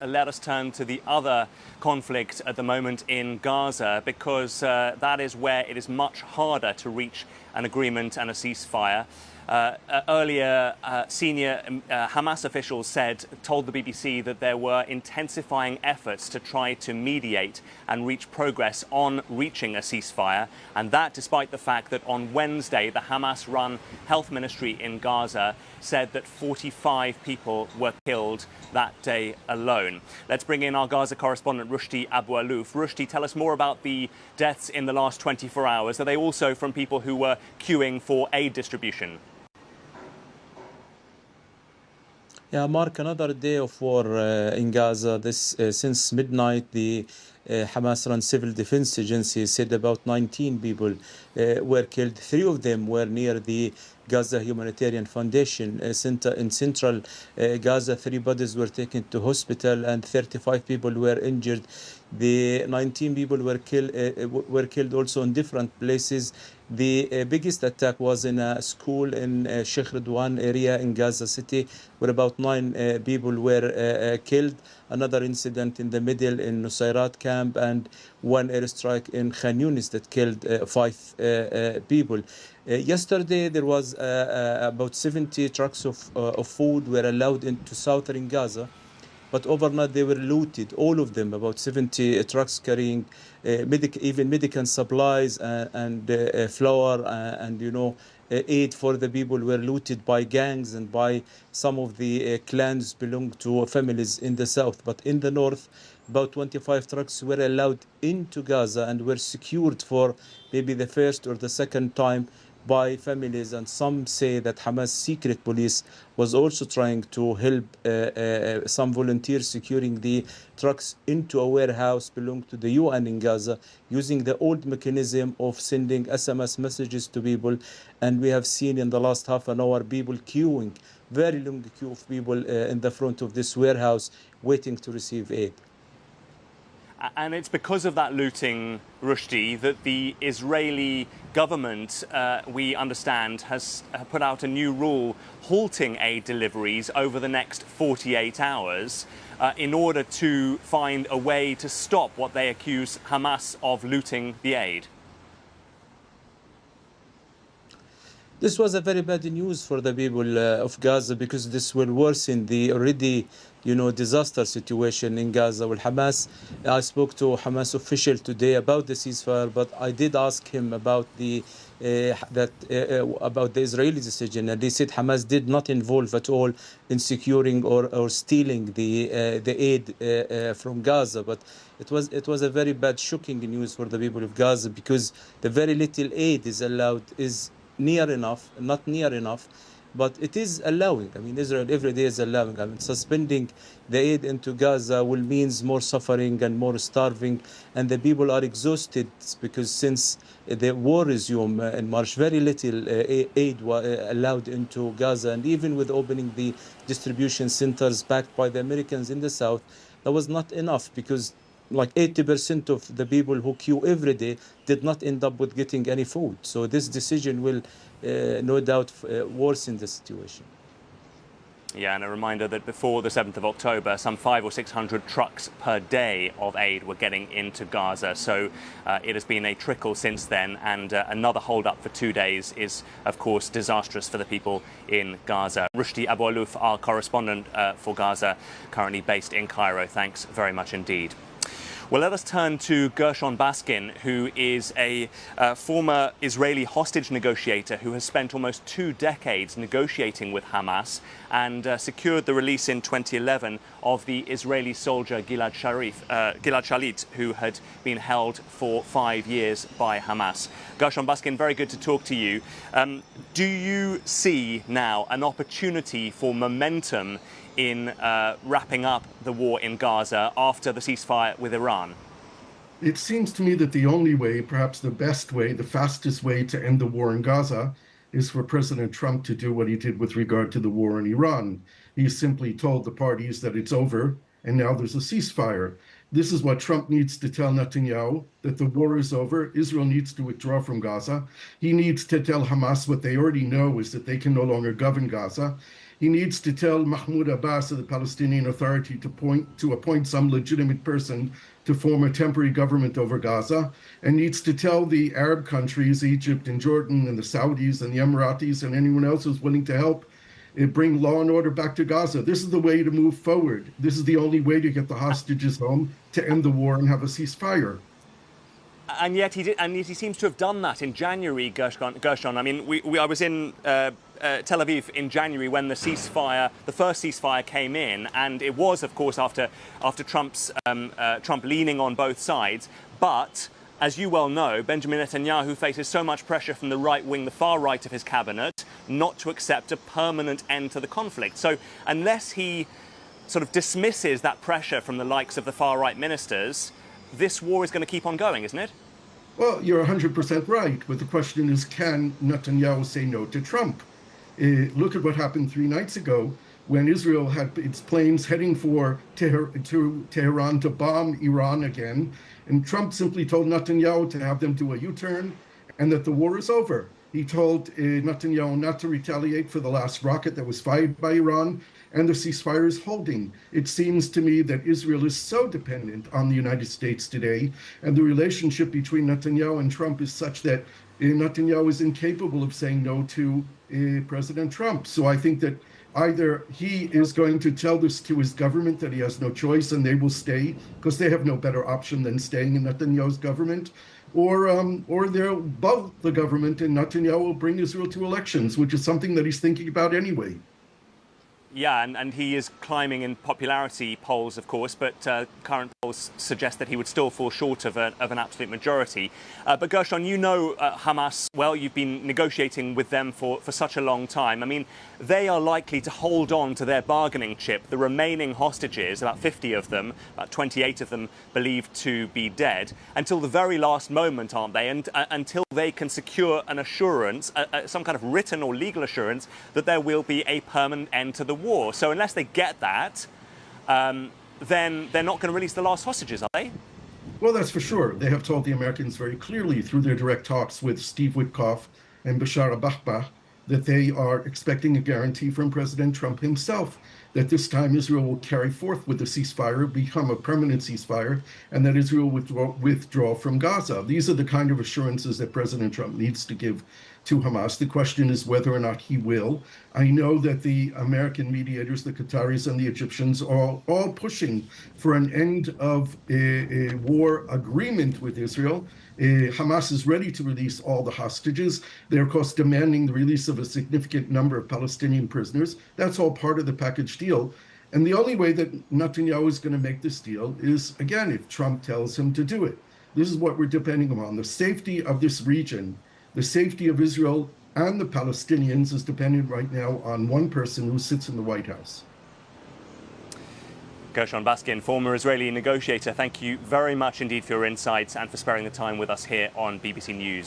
Let us turn to the other conflict at the moment in Gaza, because that is where it is much harder to reach an agreement and a ceasefire. Earlier, senior Hamas officials told the BBC that there were intensifying efforts to try to mediate and reach progress on reaching a ceasefire, and that despite the fact that on Wednesday the Hamas-run health ministry in Gaza said that 45 people were killed that day alone. Let's bring in our Gaza correspondent Rushdie Abu-Alouf. Rushdie, tell us more about the deaths in the last 24 hours. Are they also from people who were queuing for aid distribution? Yeah, Mark, another day of war in Gaza. Since midnight, the Hamas-run Civil Defense Agency said about 19 people were killed. 3 of them were near the Gaza Humanitarian Foundation Center in central Gaza. 3 bodies were taken to hospital and 35 people were injured. The 19 people were killed also in different places. The biggest attack was in a school in Sheikh Ridwan area in Gaza City, where about 9 people were killed. Another incident in the middle in Nusayrat camp, and 1 airstrike in Khan Yunis that killed 5 people. Yesterday, there was about 70 trucks of food were allowed into southern Gaza. But overnight they were looted, all of them, about 70 trucks carrying even medical supplies and flour and aid for the people were looted by gangs and by some of the clans belong to families in the south. But in the north, about 25 trucks were allowed into Gaza and were secured for maybe the first or the second time by families, and some say that Hamas secret police was also trying to help some volunteers securing the trucks into a warehouse belonging to the UN in Gaza, using the old mechanism of sending SMS messages to people. And we have seen in the last half an hour people queuing, very long queue of people in the front of this warehouse waiting to receive aid. And it's because of that looting, Rushdie, that the Israeli government, we understand, has put out a new rule halting aid deliveries over the next 48 hours in order to find a way to stop what they accuse Hamas of looting the aid. This was a very bad news for the people of Gaza, because this will worsen the already, disaster situation in Gaza. Well, I spoke to a Hamas official today about the ceasefire, but I did ask him about the Israeli decision, and he said Hamas did not involve at all in securing or stealing the aid from Gaza. But it was a very bad, shocking news for the people of Gaza, because the very little aid is allowed is near enough, not near enough, but it is allowing. I mean, Israel every day is allowing. I mean, suspending the aid into Gaza will means more suffering and more starving, and the people are exhausted, because since the war resumed in March, very little aid was allowed into Gaza, and even with opening the distribution centers backed by the Americans in the south, that was not enough, because like 80% of the people who queue every day did not end up with getting any food. So this decision will no doubt worsen the situation. Yeah, and a reminder that before the 7th of October, some 500 or 600 trucks per day of aid were getting into Gaza. So it has been a trickle since then, and another hold-up for 2 days is, of course, disastrous for the people in Gaza. Rushdie Abu-Alouf, our correspondent for Gaza, currently based in Cairo. Thanks very much indeed. Well, let us turn to Gershon Baskin, who is a former Israeli hostage negotiator who has spent almost 2 decades negotiating with Hamas and secured the release in 2011 of the Israeli soldier Gilad Shalit, who had been held for 5 years by Hamas. Gershon Baskin, very good to talk to you. Do you see now an opportunity for momentum in wrapping up the war in Gaza after the ceasefire with Iran? It seems to me that the only way, perhaps the best way, the fastest way to end the war in Gaza is for President Trump to do what he did with regard to the war in Iran. He simply told the parties that it's over and now there's a ceasefire. This is what Trump needs to tell Netanyahu, that the war is over. Israel needs to withdraw from Gaza. He needs to tell Hamas what they already know, is that they can no longer govern Gaza. He needs to tell Mahmoud Abbas of the Palestinian Authority to appoint some legitimate person to form a temporary government over Gaza, and needs to tell the Arab countries, Egypt and Jordan and the Saudis and the Emiratis and anyone else who's willing to help bring law and order back to Gaza. This is the way to move forward. This is the only way to get the hostages home, to end the war and have a ceasefire. And yet he seems to have done that in January, Gershon. I mean, I was in Tel Aviv in January when the first ceasefire came in, and it was, of course, after Trump leaning on both sides. But as you well know, Benjamin Netanyahu faces so much pressure from the right wing, the far right of his cabinet, not to accept a permanent end to the conflict. So unless he sort of dismisses that pressure from the likes of the far right ministers, this war is going to keep on going, isn't it? Well, you're 100% right. But the question is, can Netanyahu say no to Trump? Look at what happened 3 nights ago when Israel had its planes heading for Tehran to bomb Iran again. And Trump simply told Netanyahu to have them do a U-turn and that the war is over. He told Netanyahu not to retaliate for the last rocket that was fired by Iran, and the ceasefire is holding. It seems to me that Israel is so dependent on the United States today, and the relationship between Netanyahu and Trump is such that Netanyahu is incapable of saying no to President Trump. So I think that either he is going to tell this to his government that he has no choice and they will stay because they have no better option than staying in Netanyahu's government, or they'll both the government and Netanyahu will bring Israel to elections, which is something that he's thinking about anyway. Yeah, and he is climbing in popularity polls, of course, but current polls suggest that he would still fall short of an absolute majority. But Gershon, you know Hamas well. You've been negotiating with them for such a long time. I mean, they are likely to hold on to their bargaining chip. The remaining hostages, about 50 of them, about 28 of them believed to be dead, until the very last moment, aren't they? And until they can secure an assurance, some kind of written or legal assurance, that there will be a permanent end to the war. So unless they get that, then they're not going to release the last hostages, are they? Well, that's for sure. They have told the Americans very clearly through their direct talks with Steve Witkoff and Bashar al-Bahbah that they are expecting a guarantee from President Trump himself that this time Israel will carry forth with the ceasefire, become a permanent ceasefire, and that Israel will withdraw from Gaza. These are the kind of assurances that President Trump needs to give to Hamas. The question is whether or not he will. I know that the American mediators, the Qataris and the Egyptians, are all pushing for an end of a war agreement with Israel. Hamas is ready to release all the hostages. They're, of course, demanding the release of a significant number of Palestinian prisoners. That's all part of the package deal. And the only way that Netanyahu is going to make this deal is, again, if Trump tells him to do it. This is what we're depending on. The safety of this region, the safety of Israel and the Palestinians is dependent right now on one person who sits in the White House. Gershon Baskin, former Israeli negotiator, thank you very much indeed for your insights and for sparing the time with us here on BBC News.